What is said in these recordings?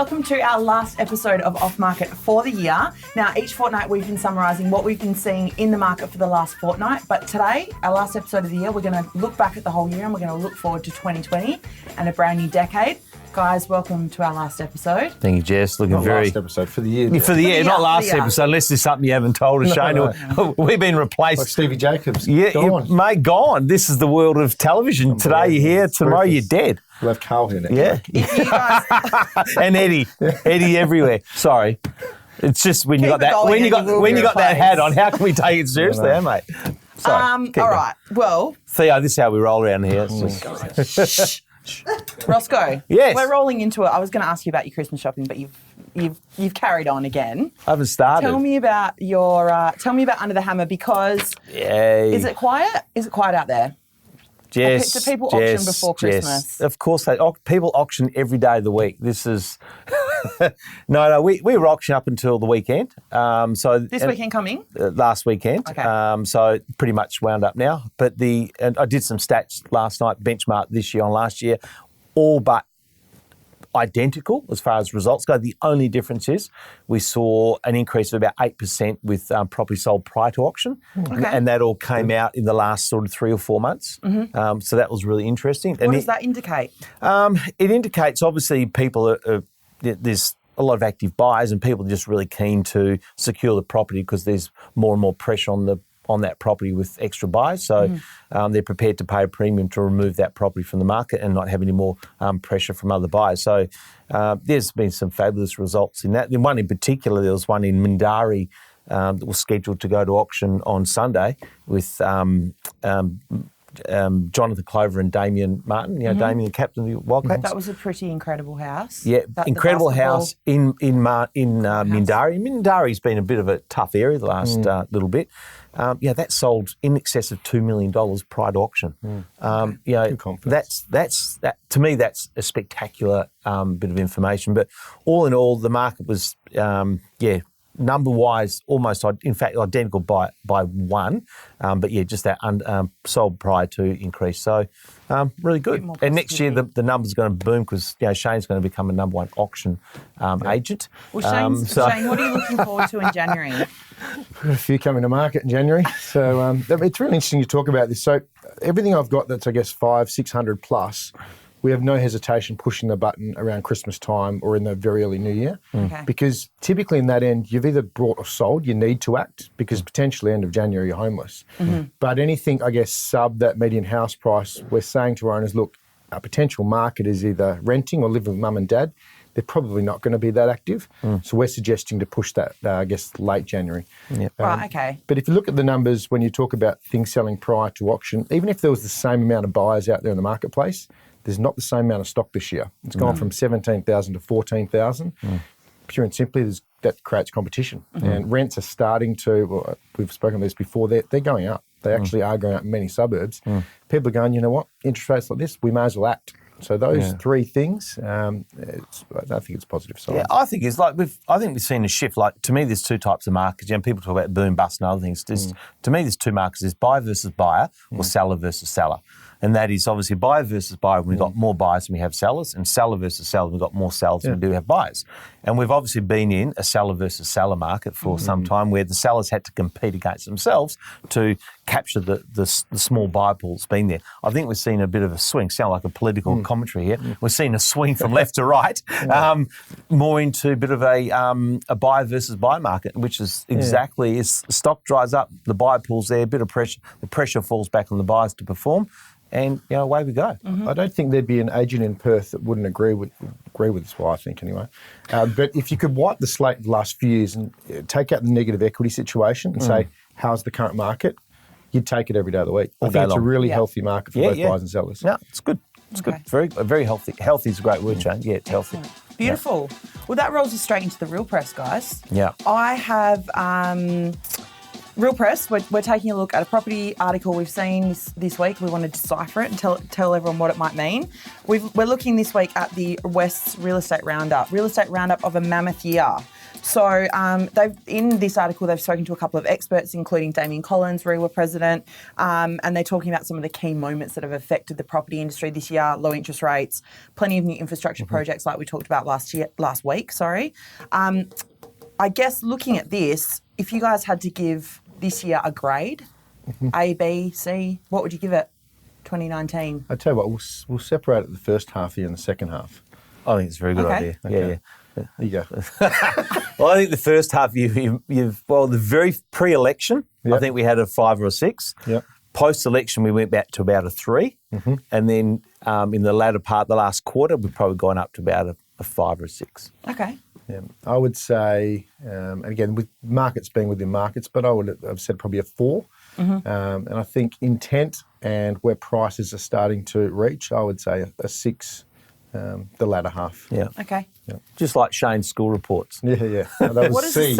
welcome to our last episode of Off Market for the year. Now, each fortnight we've been summarising what we've been seeing in the market for the last fortnight, but today, our last episode of the year, we're going to look back at the whole year and we're going to look forward to 2020 and a brand new decade. Guys, welcome to our last episode. Thank you, Jess. Looking not very... last episode, for the year. For the year, not last episode, unless there's something you haven't told us, Shane. No. We've been replaced. Like Stevie Jacobs. Yeah, gone. Mate, gone. This is the world of television. Today you're here, tomorrow you're dead. We'll have Carl here next Yeah. If you guys... And Eddie. Eddie everywhere. Sorry. It's just when you Keep got that it going when you got that replaced. hat on, how can we take it seriously, mate? Sorry. all right, well... Theo, this is how we roll around here. Roscoe, Yes. we're rolling into it. I was going to ask you about your Christmas shopping, but you've carried on again. I haven't started. Tell me about your Under the Hammer, because is it quiet? Is it quiet out there? Yes. Do people auction before Christmas? Of course, people auction every day of the week. This is no. We were auctioning up until the weekend. This weekend coming? Last weekend. Okay. So pretty much wound up now. But and I did some stats last night, benchmark this year on last year, all but identical as far as results go. The only difference is we saw an increase of about 8% with property sold prior to auction. Okay. And that all came out in the last sort of 3 or 4 months. Mm-hmm. So that was really interesting. What does that indicate? It indicates obviously people there's a lot of active buyers and people are just really keen to secure the property because there's more and more pressure on that property with extra buyers. So they're prepared to pay a premium to remove that property from the market and not have any more pressure from other buyers. So there's been some fabulous results in that. In one in particular, there was one in Mandurah that was scheduled to go to auction on Sunday with Jonathan Clover and Damien Martin. You know, Damien, the captain of the Wildcats. That was a pretty incredible house. Yeah, incredible house in Mandurah. Mindarah's been a bit of a tough area the last little bit. That sold in excess of $2 million prior to auction. Good confidence. That's to me that's a spectacular bit of information. But all in all, the market was number-wise, almost, in fact, identical by one. Just that sold prior to increase. So, really good. And next year, the numbers are going to boom because Shane's going to become a number one auction agent. Well, Shane, what are you looking forward to in January? We've got a few coming to market in January. So it's really interesting to talk about this. So everything I've got that's, I guess, 500-600 plus, we have no hesitation pushing the button around Christmas time or in the very early New Year. Okay. Because typically in that end, you've either bought or sold, you need to act because potentially end of January you're homeless. But anything, I guess, sub that median house price, we're saying to our owners, look, our potential market is either renting or live with mum and dad. They're probably not going to be that active. So we're suggesting to push that, late January. Yep. Right, okay. But if you look at the numbers, when you talk about things selling prior to auction, even if there was the same amount of buyers out there in the marketplace, there's not the same amount of stock this year. It's gone from 17,000 to 14,000. Pure and simply, that creates competition. And rents are starting to, we've spoken of this before, they're going up. They actually are going up in many suburbs. People are going, you know what, interest rates like this, we may as well act. So those three things, I think it's positive side. Yeah, I think it's like I think we've seen a shift. Like to me, there's two types of markets. People talk about boom, bust, and other things. To me, there's two markets: there's buyer versus buyer, or seller versus seller. And that is obviously buyer versus buyer when we've got more buyers than we have sellers, and seller versus seller when we've got more sellers than we do have buyers. And we've obviously been in a seller versus seller market for some time where the sellers had to compete against themselves to capture the small buyer pool that's been there. I think we've seen a bit of a swing, sound like a political commentary here. We've seen a swing from left to right, more into a bit of a buyer versus buyer market, which is exactly, as stock dries up, the buyer pool's there, a bit of pressure, the pressure falls back on the buyers to perform. And away we go. I don't think there'd be an agent in Perth that wouldn't agree with this. Well, I think anyway. But if you could wipe the slate the last few years and take out the negative equity situation and say, how's the current market? You'd take it every day of the week. I think it's a really healthy market for both buyers and sellers. Yeah, it's good. It's good. Very healthy. Healthy is a great word, Shane. Yeah, it's healthy. Beautiful. Well, that rolls us straight into the real press, guys. Yeah. I have Real Press, we're taking a look at a property article we've seen this week. We want to decipher it and tell everyone what it might mean. We're looking this week at the West's Real Estate Roundup of a mammoth year. So in this article, they've spoken to a couple of experts, including Damien Collins, REWA president, and they're talking about some of the key moments that have affected the property industry this year: low interest rates, plenty of new infrastructure projects like we talked about last week. I guess looking at this, if you guys had to give this year a grade, A, B, C, what would you give it? 2019. I tell you what, we'll separate it the first half of the year and the second half. I think it's a very good idea. Okay. Yeah. There you go. Well, I think the first half, the very pre-election, I think we had a 5 or a 6. Yep. Post-election, we went back to about a 3. And then in the latter part, the last quarter, we've probably gone up to about a 5 or a 6. Okay. Yeah, I would say, again, with markets being within markets, but I would have said probably a 4. And I think intent and where prices are starting to reach, I would say a 6, the latter half. Yeah. Okay. Yeah. Just like Shane's school reports. Yeah. No, that was C.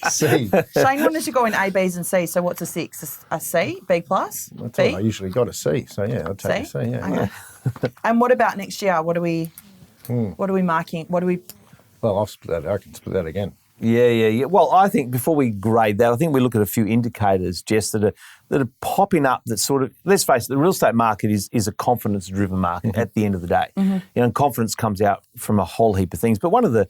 C. Shane wanted to go in A, B's and C, so what's a 6? A C? B plus? That's B? all I usually got a C, so yeah, I'd take a C, yeah. Okay. And what about next year? What are we marking? Well, I can split that again. Yeah. Well, I think before we grade that, I think we look at a few indicators, Jess, that are popping up that sort of, let's face it, the real estate market is a confidence-driven market at the end of the day. And confidence comes out from a whole heap of things. But one of the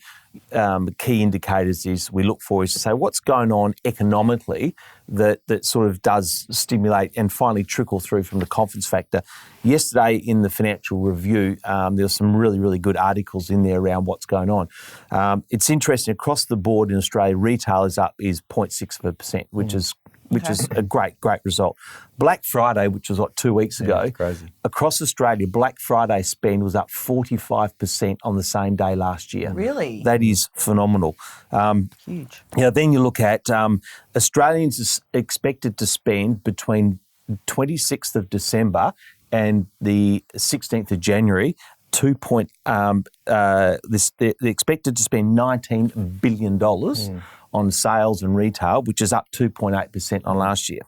key indicators we look for is to say what's going on economically that sort of does stimulate and finally trickle through from the confidence factor. Yesterday in the Financial Review, there were some really, really good articles in there around what's going on. It's interesting, across the board in Australia, retail is up 0.6%, which is a great result. Black Friday, which was 2 weeks ago, crazy. Across Australia, Black Friday spend was up 45% on the same day last year. Really? That is phenomenal. Huge. Then you look at Australians expected to spend between 26th of December and the 16th of January, they're expected to spend $19 billion on sales and retail, which is up 2.8% on last year.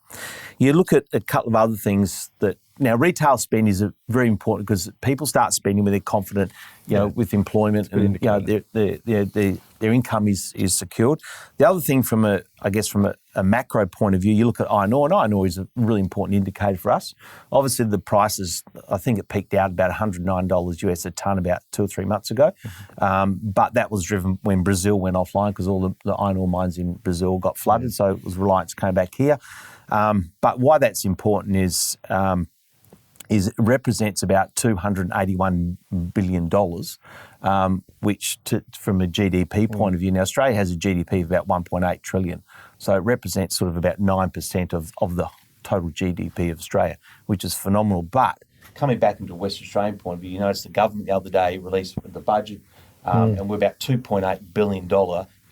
You look at a couple of other things that now retail spend is very important because people start spending when they're confident, with employment and their income is secured. The other thing from a macro point of view, you look at iron ore, and iron ore is a really important indicator for us. Obviously, the prices, I think it peaked out about $109 US a tonne about 2 or 3 months ago, but that was driven when Brazil went offline because all the iron ore mines in Brazil got flooded, so it was Reliance came back here. But why that's important is it represents about $281 billion, which from a GDP point of view, now Australia has a GDP of about 1.8 trillion. So it represents sort of about 9% of the total GDP of Australia, which is phenomenal. But coming back into a West Australian point of view, you notice the government the other day released the budget, and we're about $2.8 billion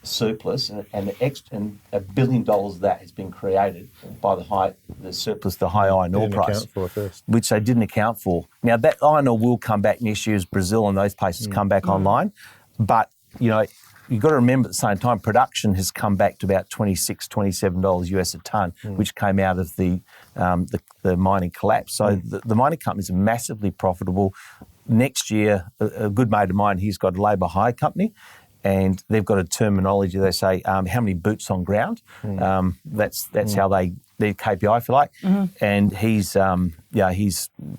surplus, and $1 billion of that has been created by the high iron ore price, which they didn't account for. Now that iron ore will come back next year as Brazil and those places come back online, but you've got to remember at the same time production has come back to about $26, $27 US a tonne, which came out of the mining collapse. So the mining companies are massively profitable. Next year, a good mate of mine, he's got a labour hire company, and they've got a terminology. They say how many boots on ground. That's how their KPI, if you like. And he's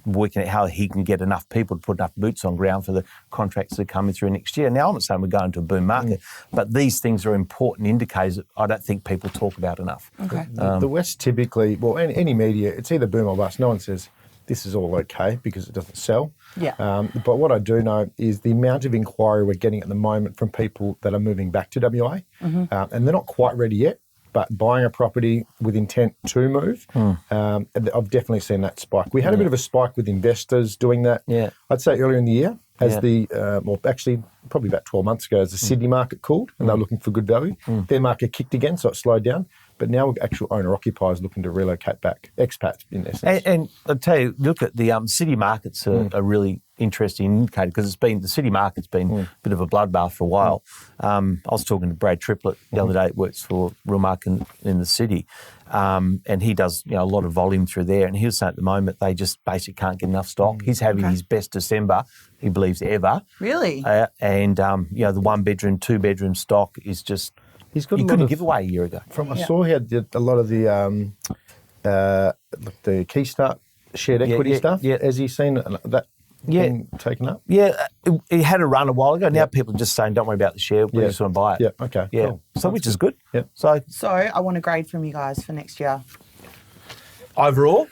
working out how he can get enough people to put enough boots on ground for the contracts that are coming through next year. Now I'm not saying we're going to a boom market, but these things are important indicators that I don't think people talk about enough. Okay. The West typically, any media, it's either boom or bust. No one says this is all okay because it doesn't sell. Yeah. But what I do know is the amount of inquiry we're getting at the moment from people that are moving back to WA, and they're not quite ready yet, but buying a property with intent to move, I've definitely seen that spike. We had a bit of a spike with investors doing that. Yeah. I'd say earlier in the year, as actually probably about 12 months ago, as the Sydney market cooled and they were looking for good value. Their market kicked again, so it slowed down. But now actual owner-occupiers looking to relocate back, expats in essence. And I'll tell you, look at the city markets are really interesting indicator because the city market's been a bit of a bloodbath for a while. I was talking to Brad Triplett the other day, who works for Real Market in the city, and he does a lot of volume through there. And he was saying at the moment they just basically can't get enough stock. He's having his best December, he believes, ever. Really? And the 1-bedroom, 2-bedroom stock is just you couldn't give away a year ago. I saw he had a lot of the Key Start shared equity stuff. Yeah. Has he seen that being taken up? Yeah, it had a run a while ago. Now people are just saying, don't worry about the share, we just want to buy it. Yeah, okay, yeah. cool. So which is good. Yeah. So I want a grade from you guys for next year. Overall,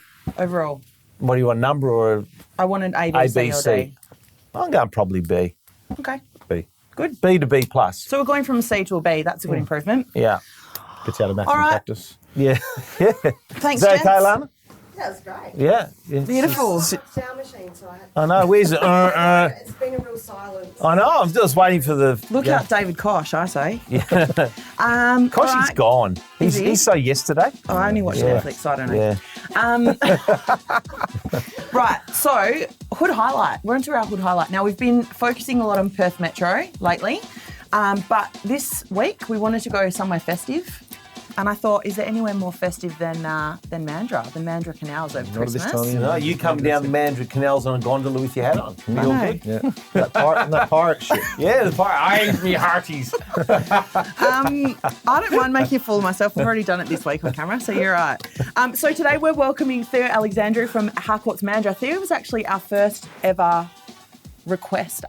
what do you want, number or I want an A, B, C, or D. I'm going probably B. Okay. B. Good. B to B plus. So we're going from a C to a B. That's a good improvement. Yeah. Gets out of maths All and right. practice. Yeah. Yeah. Thanks, Is that gents. okay, Lana? Yeah, it's great. Yeah. Beautiful. Sound machine, so I had I know. Where's it? It's been a real silence. I know. I'm just waiting for the. Look out, David Kosh, I say. Yeah. All Kosh, he's right. gone. Is he? He's so yesterday. Oh, I only watch Netflix, so I don't know. Yeah. Right, so Hood Highlight. We're into our Hood Highlight. Now, we've been focusing a lot on Perth Metro lately, but this week we wanted to go somewhere festive. And I thought, is there anywhere more festive than Mandurah? The Mandurah Canals over Not at this Christmas. time of year. No, you come down the Mandurah Canals on a gondola with your hat on. I You're know. good. Yeah. that pirate shit. Yeah, the fire. I me hearties. I don't mind making a fool of myself. We've already done it this week on camera, so you're right. So today we're welcoming Theo Alexandrou from Harcourts Mandurah. Theo was actually our first ever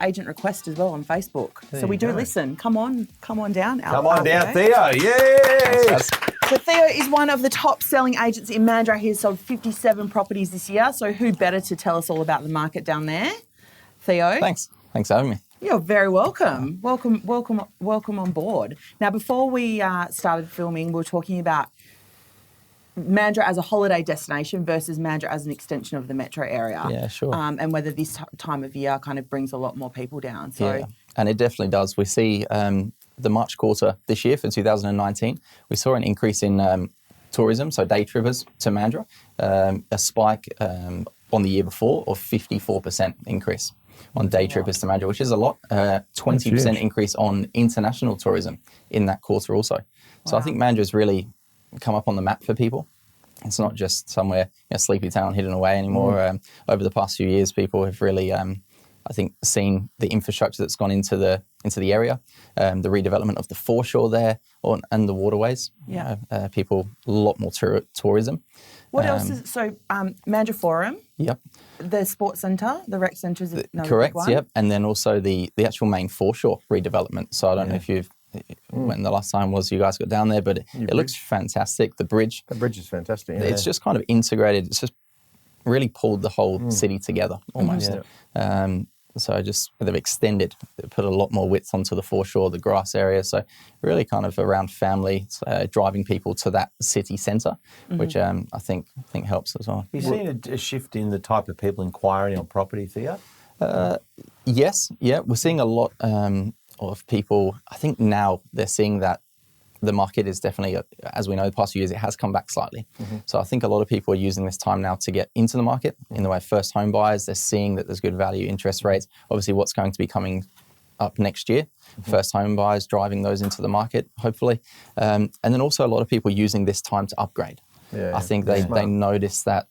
agent request as well on Facebook. So we do listen. Come on down. Come on down, Theo. Yay! So Theo is one of the top selling agents in Mandurah. He's sold 57 properties this year. So who better to tell us all about the market down there? Theo. Thanks for having me. You're very welcome. Welcome on board. Now, before we started filming, we were talking about Mandurah as a holiday destination versus Mandurah as an extension of the metro area. Yeah, sure. And whether this time of year kind of brings a lot more people down. So Yeah, and it definitely does. We see the March quarter this year for 2019, we saw an increase in tourism, so day trippers to Mandurah, a spike on the year before of 54% increase on day trippers to Mandurah, which is a lot. 20% increase on international tourism in that quarter also. So I think Mandurah's really come up on the map for people. It's not just somewhere, sleepy town hidden away anymore. Over the past few years, people have really, I think, seen the infrastructure that's gone into the area, the redevelopment of the foreshore there, and the waterways. Yeah. People, a lot more tourism. what else is so Mandurah Forum? Yep. The sports centre, the rec centre is another Correct. big one. Yep. And then also the actual main foreshore redevelopment. So I don't know if you've when the last time was you guys got down there, but it looks fantastic. The bridge. The bridge is fantastic. Yeah. It's just kind of integrated. It's just really pulled the whole city together almost. So they've extended, they put a lot more width onto the foreshore, the grass area. So really kind of around family, driving people to that city centre, which I think helps as well. Have you seen a shift in the type of people inquiring on property, Theo? Yes, yeah. We're seeing a lot of people, I think now they're seeing that the market is definitely, as we know, the past few years, it has come back slightly. So I think a lot of people are using this time now to get into the market in the way of first home buyers. They're seeing that there's good value, interest rates. Obviously, what's going to be coming up next year, first home buyers driving those into the market, hopefully. And then also a lot of people using this time to upgrade. I think they notice that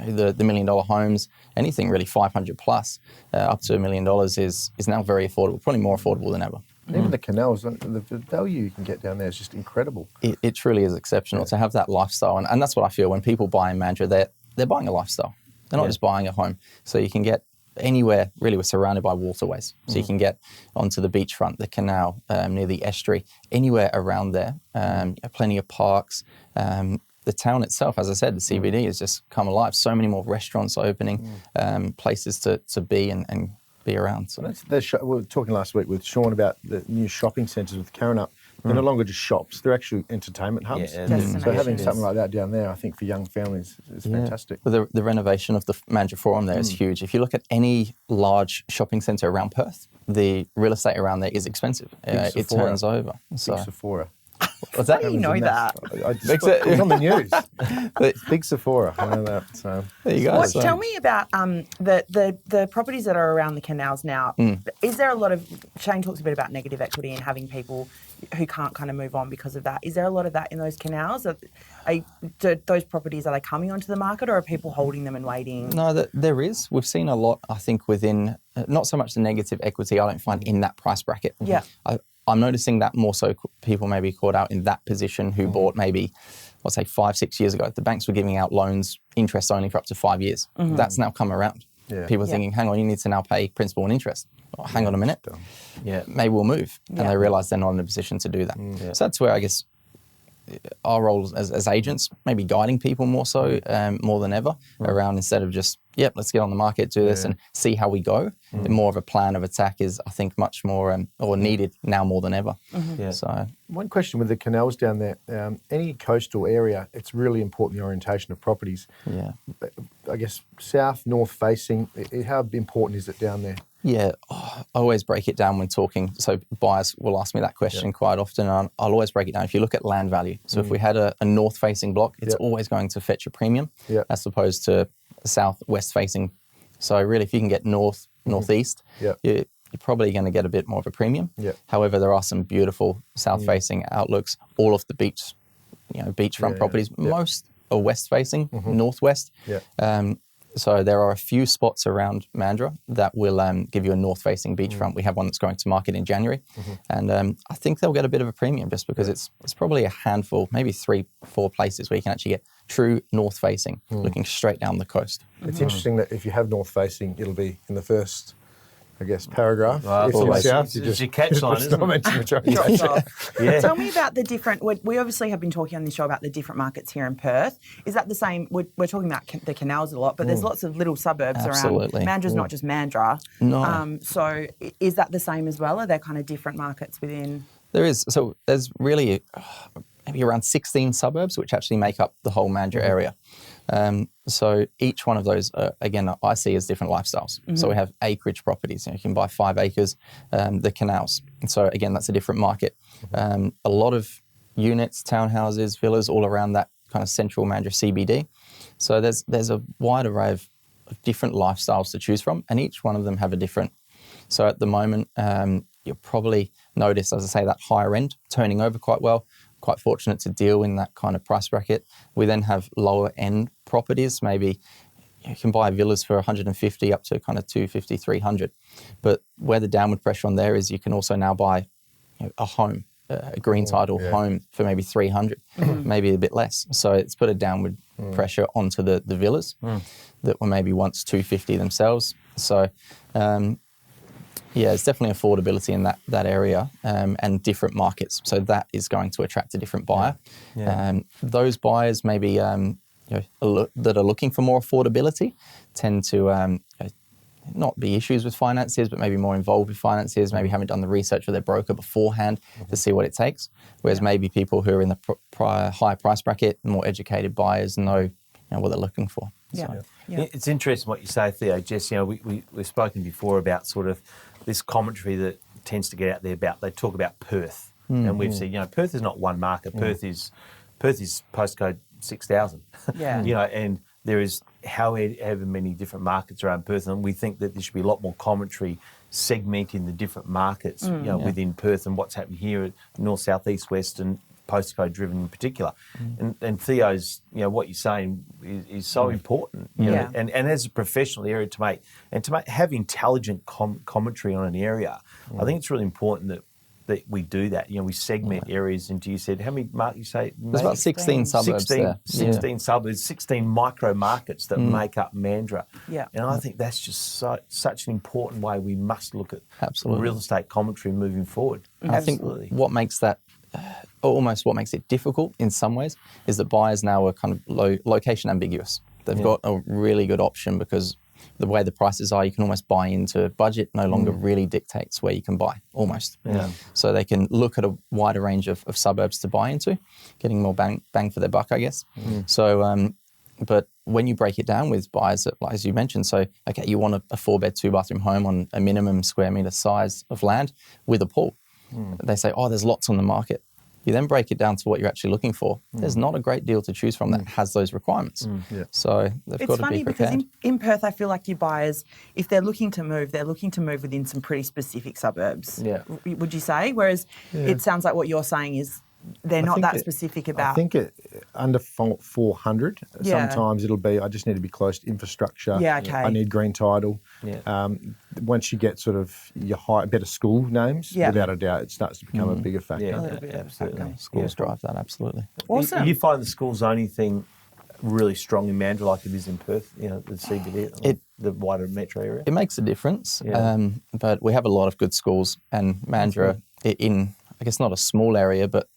the $1 million homes, anything really 500 plus, up to $1 million is now very affordable, probably more affordable than ever. Even the canals, the value you can get down there is just incredible. It truly is exceptional to have that lifestyle. And that's what I feel when people buy in Mandurah, they're buying a lifestyle. They're not just buying a home. So you can get anywhere, really, we're surrounded by waterways. So you can get onto the beachfront, the canal, near the estuary, anywhere around there. Plenty of parks. The town itself, as I said, the CBD has just come alive. So many more restaurants opening, places to be and be around. So We were talking last week with Sean about the new shopping centres with Karrinyup. They're no longer just shops; they're actually entertainment hubs. Yeah, So having something like that down there, I think for young families is fantastic. Well, the renovation of the Mandurah Forum there is huge. If you look at any large shopping centre around Perth, the real estate around there is expensive. It turns over. So Sephora. What's that? How do you know that? It was on the news. Big Sephora. I know that. So There you go. What, So- tell me about the properties that are around the canals now. Is there a lot of, Shane talks a bit about negative equity and having people who can't kind of move on because of that. Is there a lot of that in those canals? Those properties, are they coming onto the market or are people holding them and waiting? No, there is. We've seen a lot, I think, within, not so much the negative equity, I don't find in that price bracket. Yeah. I'm noticing that more so people may be caught out in that position who bought maybe, let's say 5-6 years ago. The banks were giving out loans, interest only for up to 5 years. That's now come around. Yeah. People are thinking, hang on, you need to now pay principal and interest. Oh, hang on a minute. Yeah. Maybe we'll move. And Yeah. they realise they're not in a position to do that. Yeah. So that's where I guess our role as agents, maybe guiding people more so, more than ever, around instead of just, let's get on the market, do this and see how we go. More of a plan of attack is, I think, much more or needed now more than ever. Yeah. So one question with the canals down there, any coastal area, it's really important the orientation of properties. yeah. I guess south, north facing, how important is it down there? Yeah, I always break it down when talking. So buyers will ask me that question quite often. And I'll always break it down. If you look at land value, so if we had a north-facing block, it's always going to fetch a premium as opposed to a south-west facing. So really, if you can get north, northeast, you're probably going to get a bit more of a premium. Yeah. However, there are some beautiful south-facing outlooks. All of the beach, beachfront properties, most are west-facing, northwest. Yeah. So there are a few spots around Mandurah that will give you a north-facing beachfront. We have one that's going to market in January, and I think they'll get a bit of a premium just because it's probably a handful, maybe 3-4 places where you can actually get true north-facing, looking straight down the coast. It's interesting that if you have north facing, it'll be in the first, I guess, paragraph. Well, if you're always. south, you It's just your catch line, isn't it? mention the trade. Drops off. Yeah. Tell me about the different, we obviously have been talking on this show about the different markets here in Perth. Is that the same? We're talking about the canals a lot, but there's lots of little suburbs Absolutely. around. Mandurah's not just Mandurah. No. So is that the same as well? Are there kind of different markets within? There is. So there's really maybe around 16 suburbs which actually make up the whole Mandurah area. So each one of those, again, I see as different lifestyles. So we have acreage properties. You can buy 5 acres, the canals. And so again, that's a different market. A lot of units, townhouses, villas all around that kind of central Mandurah CBD. So there's a wide array of different lifestyles to choose from, and each one of them have a different. So at the moment, you'll probably notice, as I say, that higher end turning over quite well. Quite fortunate to deal in that kind of price bracket. We then have lower end properties. Maybe you can buy villas for 150 up to kind of 250, 300. But where the downward pressure on there is, you can also now buy a home, a green title home for maybe 300, maybe a bit less. So it's put a downward pressure onto the villas that were maybe once 250 themselves. So it's definitely affordability in that area and different markets. So that is going to attract a different buyer. Those buyers maybe that are looking for more affordability tend to not be issues with finances, but maybe more involved with finances, maybe haven't done the research with their broker beforehand to see what it takes. Whereas maybe people who are in the prior high price bracket, more educated buyers know what they're looking for. Yeah. It's interesting what you say, Theo. Jess, we've spoken before about sort of this commentary that tends to get out there about, they talk about Perth. And we've said, Perth is not one market. Perth is postcode 6,000. Yeah. And there is however many different markets around Perth, and we think that there should be a lot more commentary segmenting the different markets, within Perth and what's happening here at north, south, east, west, and postcode driven in particular. And Theo's, what you're saying is so important. And as a professional area to have intelligent commentary on an area, I think it's really important that we do that. We segment areas into, you said, how many, Mark, you say? There's about 16 suburbs 16 suburbs, 16 micro markets that make up Mandurah. Yeah. And I think that's just such an important way we must look at real estate commentary moving forward. I think what makes that, almost what makes it difficult in some ways, is that buyers now are kind of location ambiguous. They've got a really good option because the way the prices are, you can almost buy into budget, no longer really dictates where you can buy, almost. So they can look at a wider range of suburbs to buy into, getting more bang for their buck, I guess. So, but when you break it down with buyers, as you mentioned, so, okay, you want a 4-bed, 2-bathroom home on a minimum square metre size of land with a pool. They say, there's lots on the market. You then break it down to what you're actually looking for. There's not a great deal to choose from that has those requirements. Yeah. So they've It's got to funny be because prepared. in Perth, I feel like your buyers, if they're looking to move within some pretty specific suburbs. Yeah. Would you say? Whereas it sounds like what you're saying is they're not think that it- specific about. I think under 400, Yeah. sometimes it'll be, I just need to be close to infrastructure. Yeah, okay. I need green title. Yeah. Once you get sort of your better school names, Yeah. without a doubt, it starts to become a bigger factor. Yeah, A little bit of absolutely. outcome. Schools drive that, absolutely. Awesome. You find the school zoning thing really strong in Mandurah like it is in Perth, the CBD, the wider metro area? It makes a difference, Yeah. but we have a lot of good schools, and Mandurah, in, I guess, not a small area, but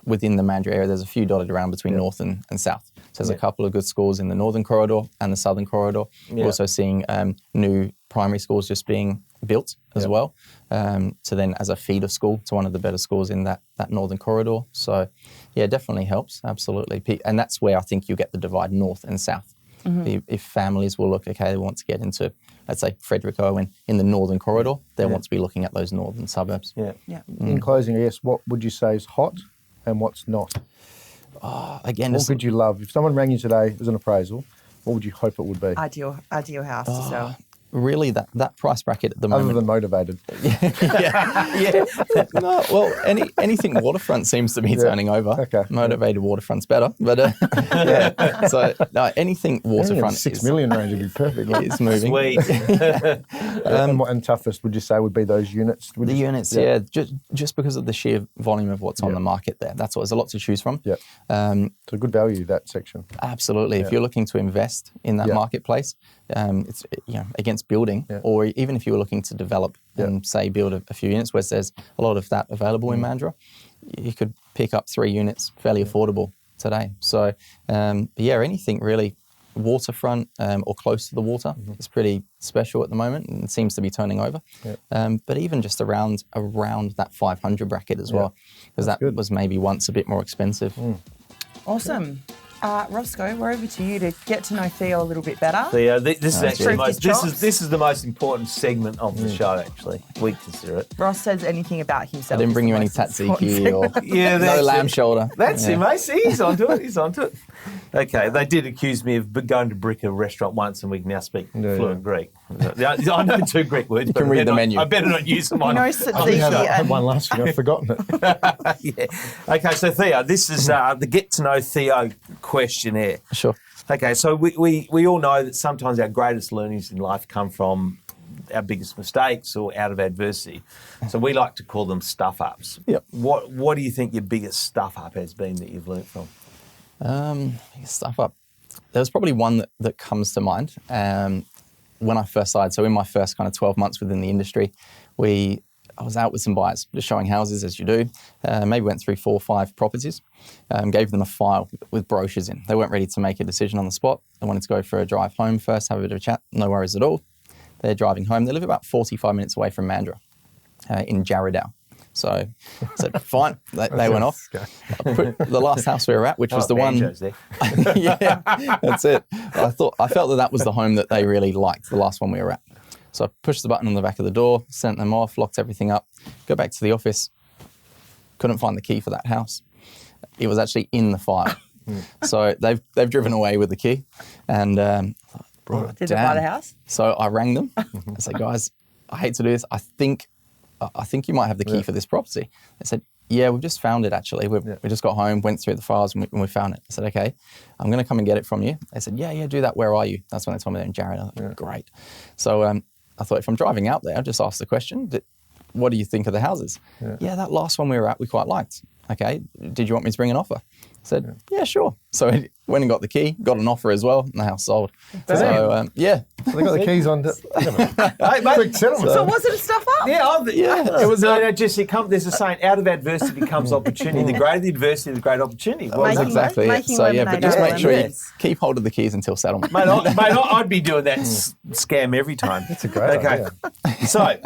within the Mandurah area, there's a few dotted around between north and south. So there's a couple of good schools in the northern corridor and the southern corridor. Yeah. We're also seeing new primary schools just being built as well, to then as a feeder school to one of the better schools in that northern corridor. So, yeah, it definitely helps, absolutely. And that's where I think you get the divide north and south. If families will look, okay, they want to get into, let's say, Frederick Owen in the northern corridor, they want to be looking at those northern suburbs. Yeah. Yeah. In closing, I guess, what would you say is hot and what's not? Again, What it's, could you love? If someone rang you today as an appraisal, what would you hope it would be? Ideal house to sell. really that price bracket at the Other moment. than motivated. yeah. No, well, anything waterfront seems to be turning over. Okay. Motivated waterfront's better, but yeah. So no, anything waterfront 6 million range would be perfect. is moving. Sweet. And toughest, would you say, would be those units? Would The you- units, yeah, just because of the sheer volume of what's on the market there. That's what there's a lot to choose from. Yeah. It's a good value, that section. Absolutely. If you're looking to invest in that Yeah. marketplace, it's against building, or even if you were looking to develop and say build a few units, where there's a lot of that available in Mandurah, you could pick up 3 units fairly affordable today. So anything really waterfront or close to the water is pretty special at the moment and seems to be turning over. But even just around that 500 bracket as well, because that good. was maybe once a bit more expensive. Awesome. Roscoe, we're over to you to get to know Theo a little bit better. Theo, this is actually Truth is this is the most important segment of the show. Actually, we consider it. Ross says anything about I himself. didn't is bring the you any most important tzatziki or segment. Yeah, no that's lamb it. shoulder. That's Yeah. him, mate. See, he's onto it. He's onto it. Okay, they did accuse me of going to brick a restaurant once, and we can now speak fluent Greek. I know 2 Greek words. You can read the menu. I better not use them. You on know, I tzatziki had and one last year, I've forgotten it. yeah. Okay, so Theo, this is the get to know Theo questionnaire. Sure. Okay, so we all know that sometimes our greatest learnings in life come from our biggest mistakes or out of adversity. So we like to call them stuff ups. Yep. What do you think your biggest stuff up has been that you've learnt from? Stuff up. There's probably one that comes to mind when I first started. So in my first kind of 12 months within the industry, I was out with some buyers, just showing houses as you do. Maybe went through 4 or 5 properties, gave them a file with brochures in. They weren't ready to make a decision on the spot. They wanted to go for a drive home first, have a bit of a chat. No worries at all. They're driving home. They live about 45 minutes away from Mandurah in Jarrahdale. So I said, fine. They went off. I put the last house we were at, which was the one. Banjos there. Yeah, that's it. I felt that was the home that they really liked, the last one we were at. So I pushed the button on the back of the door, sent them off, locked everything up, go back to the office, couldn't find the key for that house. It was actually in the file. So they've driven away with the key and did they buy the house? So I rang them. I said, guys, I hate to do this. I think you might have the key for this property. They said, yeah, we've just found it actually. We just got home, went through the files and we found it. I said, okay, I'm going to come and get it from you. They said, yeah, do that. Where are you? That's when they told me they're in Jarrahdale. I thought, great. So I thought if I'm driving out there, I'll just ask the question, what do you think of the houses? Yeah, that last one we were at, we quite liked. Okay, did you want me to bring an offer? I said, yeah, sure. So I went and got the key, got an offer as well, and the house sold. So, yeah. So they got the keys on. Hey, mate, Quick settlement. So was it a stuff up? It was. Jesse, there's a saying: out of adversity becomes opportunity. The greater the adversity, the greater opportunity. Well, Making- Exactly. making So yeah, but lemonade just out of make sure you lemons. keep hold of the keys until settlement. mate, I'd be doing that scam every time. That's a great idea. So,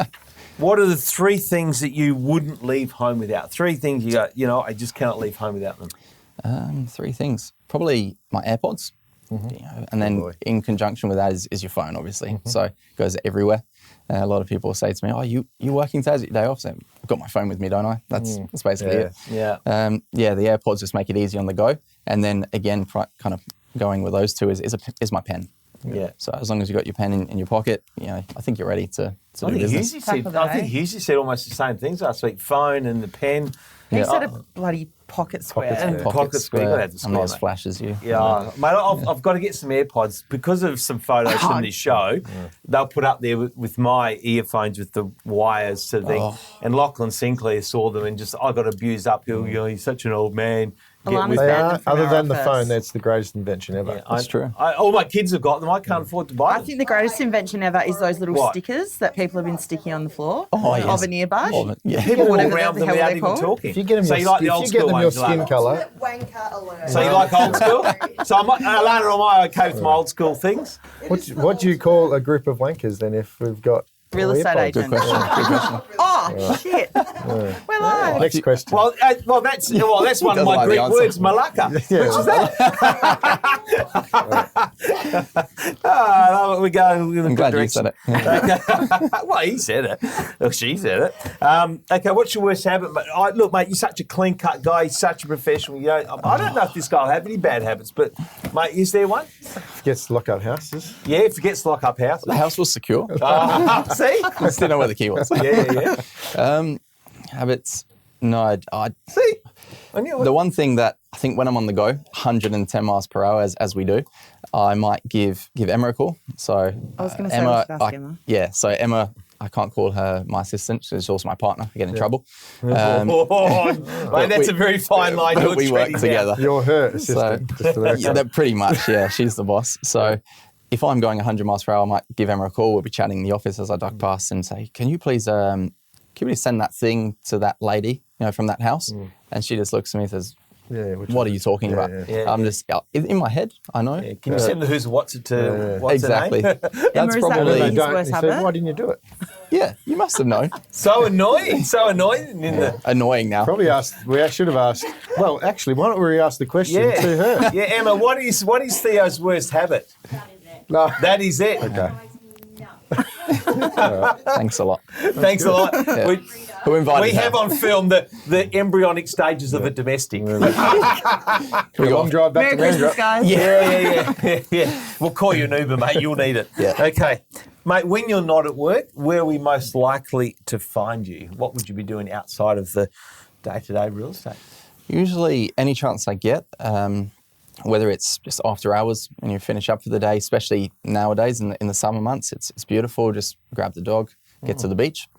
what are the 3 things that you wouldn't leave home without? 3 things you go, I just cannot leave home without them. 3 things. Probably my AirPods. And then in conjunction with that is your phone, obviously. So it goes everywhere. A lot of people say to me, "Oh, you working today? Is it your day off?" So I've got my phone with me, don't I? That's basically it. Yeah. The AirPods just make it easy on the go, and then again, kind of going with those two is my pen. Yeah. So as long as you've got your pen in your pocket, I think you're ready to do business. I think Husey said almost the same things last week. Phone and the pen. He said a bloody pocket square. And pocket square. You gotta have the I'm not as square, mate. flash as you. Yeah, mate, I've got to get some AirPods because of some photos from this show. They'll put up there with my earphones with the wires to the thing. And Lachlan Sinclair saw them and just, I got abused uphill. He's such an old man. Alana's They banned are, them from other our than the office. phone, that's the greatest invention ever. That's true. All my kids have got them. I can't afford to buy I them. think the greatest invention ever is those little What? stickers that people have been sticking on the floor Oh, yes. of an earbud. Yeah. People walk whatever around the them hell without they're even called. talking. If you get them so your, you like the if old you school get them your ones, skin Alana? colour, Ultimate wanker alert. So you like old school? So Alana, am I okay with my old school things? what do you call a group of wankers then if we've got Real estate AirPods? agent. Good question. Oh, shit. We're live. Next question. Well, that's one of my Doesn't like Greek the answer. words, malaka. We're going with a I'm good glad you direction. said it. Well, he said it. Well, she said it. Okay, what's your worst habit? Look, mate, you're such a clean-cut guy. You're such a professional. I don't know if this guy will have any bad habits, but, mate, is there one? Gets to lock up houses. Yeah, if he gets to lock up houses. The house was secure. See? Just didn't know where the key was. Yeah. Habits. No, See? I knew it. the one thing that I think when I'm on the go, 110 miles per hour as we do, I might give Emma a call. So I was going to say, Emma, we should ask Emma. yeah. So Emma, I can't call her my assistant. She's also my partner. I get in trouble. Mate, that's a very fine line. But you're we work treading down. together. You're her assistant. just for the record. Yeah, they're pretty much, yeah. She's the boss. So if I'm going 100 miles per hour, I might give Emma a call. We'll be chatting in the office as I duck past and say, can you please send that thing to that lady, from that house? And she just looks at me and says, what are you talking about? Yeah. I'm just, in my head, I know. Yeah, can you send the who's what's it to what's Exactly. her name? That's Emma, is that probably, really- They His don't. worst He said, habit? why didn't you do it? yeah, you must have known. So annoying. Annoying now. Probably asked. We should have asked. Well, actually, why don't we ask the question Yeah. to her? Yeah, Emma, what is Theo's worst habit? No. That is it. Okay. Thanks a lot. Thanks a lot. Yeah. We, Who invited we her? have on film the embryonic stages of a domestic. We long drive back Merry to Christmas, Mandurah. guys. Yeah. We'll call you an Uber, mate. You'll need it. Yeah. Okay. Mate, when you're not at work, where are we most likely to find you? What would you be doing outside of the day-to-day real estate? Usually, any chance I get, whether it's just after hours and you finish up for the day, especially nowadays in the summer months, it's beautiful. Just grab the dog, get to the beach.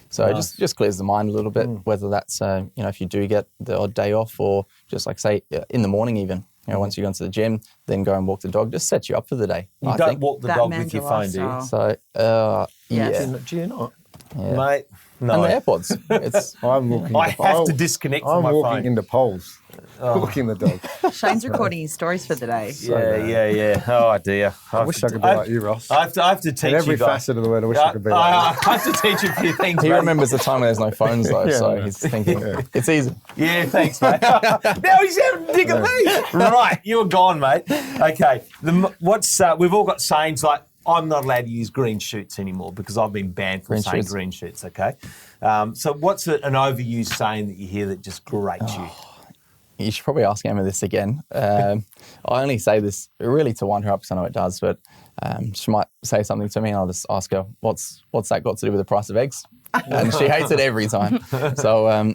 So it just clears the mind a little bit, whether that's, if you do get the odd day off or just like say in the morning even, once you go into the gym, then go and walk the dog, just sets you up for the day. You I don't think. walk the That dog man's with your a phone, do you? lifestyle. So, Yes. yeah. Do you not? Yeah. Mate, no. And the AirPods. It's I'm walking. I have to disconnect from I'm my walking phone. into poles, walking the dog. Shane's recording his stories for the day. Yeah. Oh, dear. I wish I could be like you, Ross. I have to teach In every you guys. facet of the word, I wish I could be like I have to teach you a few things, he mate. remembers the time when there's no phones though, Yeah, so yeah. he's thinking it's easy. Yeah, thanks, mate. Now he's having a dig at me. Right, you're gone, mate. Okay, we've all got sayings like, I'm not allowed to use green shoots anymore because I've been banned from Green saying shoots. green shoots, okay? So what's an overused saying that you hear that just grates you? You should probably ask Emma this again. I only say this really to wind her up because I know it does, but she might say something to me and I'll just ask her, what's that got to do with the price of eggs? And she hates it every time. So,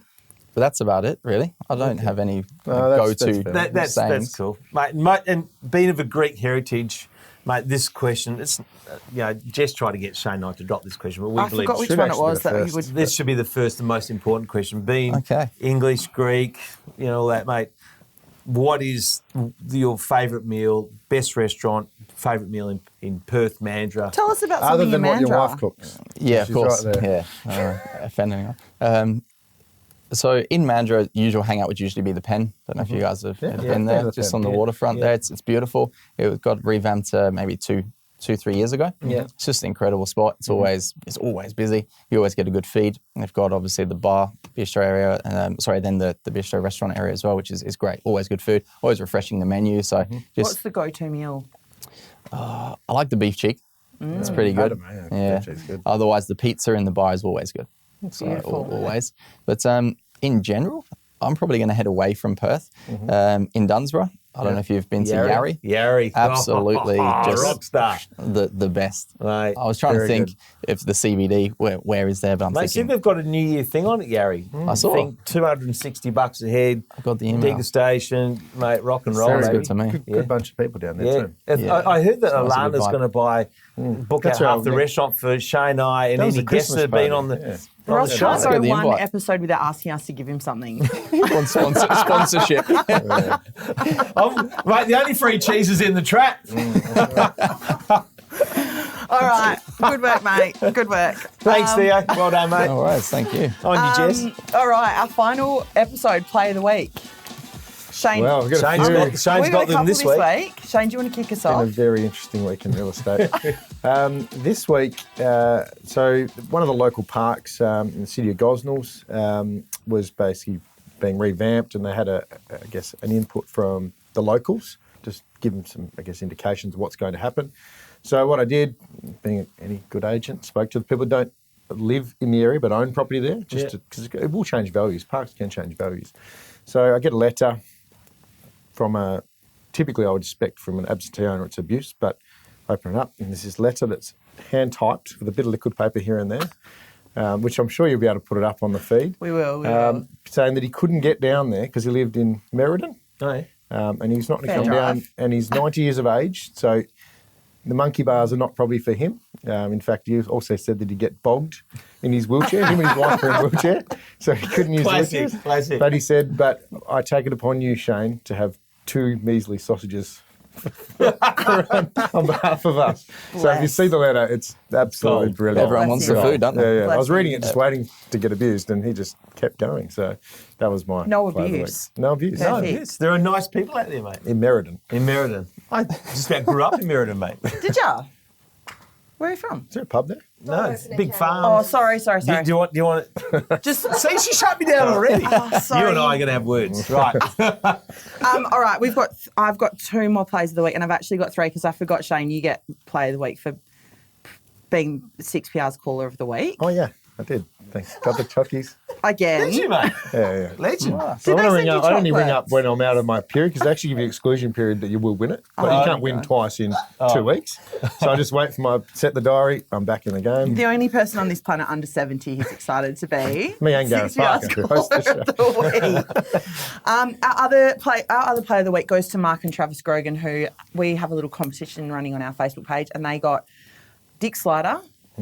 but that's about it, really. I don't have any that's go-to fair. That's sayings. cool, mate. And being of a Greek heritage, mate, this question, it's Jess tried to get Shane and I to drop this question, but we I believe forgot which should one it actually be was the that he first. would. this should be the first and most important question. Being Okay. English, Greek, all that, mate. What is your favourite meal, best restaurant, favourite meal in Perth, Mandurah? Tell us about Other something than in what your Mandurah. wife cooks. Yeah, of She's course. right there. Yeah, offend anyone. So in Mandurah, usual hangout would usually be the Pen. Don't know if you guys have been there, the just Pen. on the waterfront there. It's beautiful. It got revamped maybe 2-3 years ago. Yeah. It's just an incredible spot. It's always busy. You always get a good feed. And they've got obviously the bar, bistro area, then the bistro restaurant area as well, which is great. Always good food. Always refreshing the menu. So What's the go-to meal? I like the beef cheek. It's pretty good. Padam, Yeah. Cheese is good. Otherwise, the pizza in the bar is always good. So, Beautiful. always. But in general, I'm probably going to head away from Perth. In Dunsborough, I don't know if you've been to Yarrie. Yarrie. Absolutely, just rock star. the best. Mate, I was trying to very think good. if the CBD where is there, but I'm Mate, see, thinking they've got a New Year thing on at Yarrie. I saw. I think $260 a head. I got the email. Degustation, mate, rock and roll. Sounds baby. good to me. Good bunch of people down there Yeah. too. Yeah. I heard that Sounds like a good Alana's vibe. going to book That's out right, half the yeah. restaurant for Shane and I, and That was any the guests that have Christmas been on the, party, yeah. on Ross the can't show. go the one invite. episode without asking us to give him something. Sponsorship. Mate, the only free cheese is in the trap. All right. Good work, mate. Good work. Thanks, Theo. Well done, mate. All right, thank you. On you, Jess. All right. Our final episode, Play of the Week. Shane, Well, we've got a few. Shane's we've got got a them couple this week. Shane, do you want to kick us Been a off? very interesting week in real estate. This week, so one of the local parks in the city of Gosnells was basically being revamped, and they had an input from the locals, just give them some, indications of what's going to happen. So what I did, being any good agent, spoke to the people who don't live in the area but own property there, because it will change values. Parks can change values. So I get a letter from typically I would expect from an absentee owner it's abuse, but I open it up and there's this letter that's hand typed with a bit of liquid paper here and there, which I'm sure you'll be able to put it up on the feed. We will. Saying that he couldn't get down there because he lived in Merredin, and he's not going to Fair come drive. down, and he's 90 years of age, so the monkey bars are not probably for him. In fact, he also said that he'd get bogged in his wheelchair. Him and his wife were in a wheelchair, so he couldn't use wheelchairs. Classic. But he said, but I take it upon you, Shane, to have 2 measly sausages on behalf of us. So if you see the letter, it's absolutely Gold. brilliant. Everyone wants the Bless food, don't they? Yeah. I Bless was reading him. it, just waiting to get abused, and he just kept going. So that was my No flavour of the abuse. week. No abuse. Perfect. No, yes, there are nice people out there, mate. In Merredin. In Merredin. I just about grew up in Merredin, mate. Did ya? Where are you from? Is there a pub there? No, it's a big Oh, farm. sorry. Do you want it? Just See, she shut me down already. sorry. You and I are going to have words. Right. all right. I've got 2 more plays of the week, and I've actually got 3 because I forgot. Shane, you get play of the week for being 6PR's caller of the week Oh, yeah, I did. Thanks. Got the chockies. again. Did you, mate? Yeah. Legend. So Did I they want to send ring you up. I only ring up chocolates? when I'm out of my period because they actually give you exclusion period that you will win it, but you can't win twice in 2 weeks. So I just wait for set the diary. I'm back in the game. The only person on this planet under 70 who's excited to be Me and Gareth 6PR's Parker, who host the caller of the week. Our other play of the week goes to Mark and Travis Grogan, who we have a little competition running on our Facebook page, and they got Dick Slider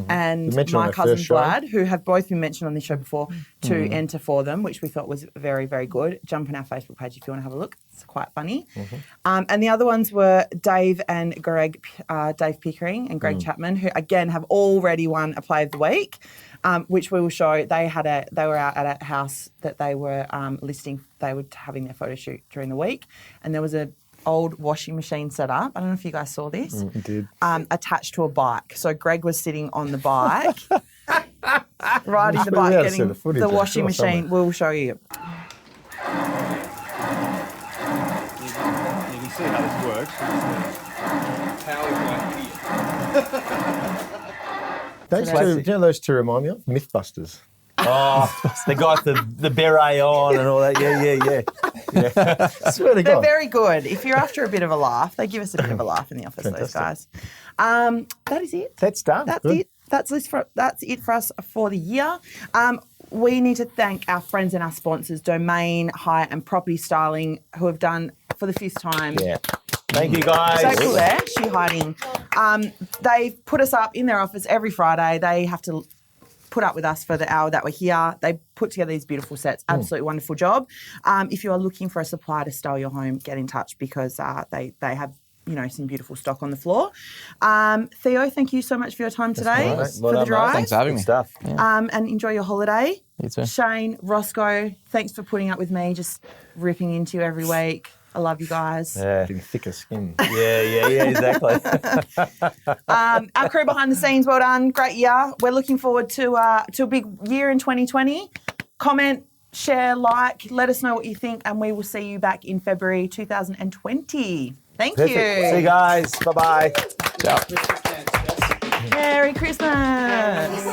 and You mentioned on my our cousin first show. Vlad, who have both been mentioned on this show before, to enter for them, which we thought was very, very good. Jump on our Facebook page if you want to have a look. It's quite funny. And the other ones were Dave and Greg, Dave Pickering and Greg Chapman, who again have already won a play of the week, which we will show. They were out at a house that they were listing. They were having their photo shoot during the week, and there was a old washing machine set up. I don't know if you guys saw this. I did. Attached to a bike. So Greg was sitting on the bike, riding the We bike, ought to see getting the footage, the I'm washing sure, machine. somewhere. We'll show you. You can see how this works. Power's like idiot. Those two, do you know those two remind me of? Mythbusters. Oh, the guy with the beret on and all that. Yeah. I swear to They're God. very good. If you're after a bit of a laugh, they give us a bit of a laugh in the office, those guys. That is it. That's done. That's Good. it. That's it for us for the year. We need to thank our friends and our sponsors, Domain, Hire and Property Styling, who have done for the 5th time. Yeah. Thank you, guys. So cool there, she hiding. They've put us up in their office every Friday. They have to put up with us for the hour that we're here. They put together these beautiful sets. Absolutely wonderful job. If you are looking for a supplier to style your home, get in touch because they have some beautiful stock on the floor. Theo, thank you so much for your time today all right. for Well the done, mate. drive. Thanks for having Good me. stuff. And enjoy your holiday. You too. Shane, Roscoe, thanks for putting up with me, just ripping into you every week. I love you guys. Yeah. Getting thicker skin. Yeah, exactly. Our crew behind the scenes, well done. Great year. We're looking forward to a big year in 2020. Comment, share, like, let us know what you think, and we will see you back in February 2020. Thank you. Perfect. See you guys. Bye-bye. Ciao. Chance, yes. Merry Christmas.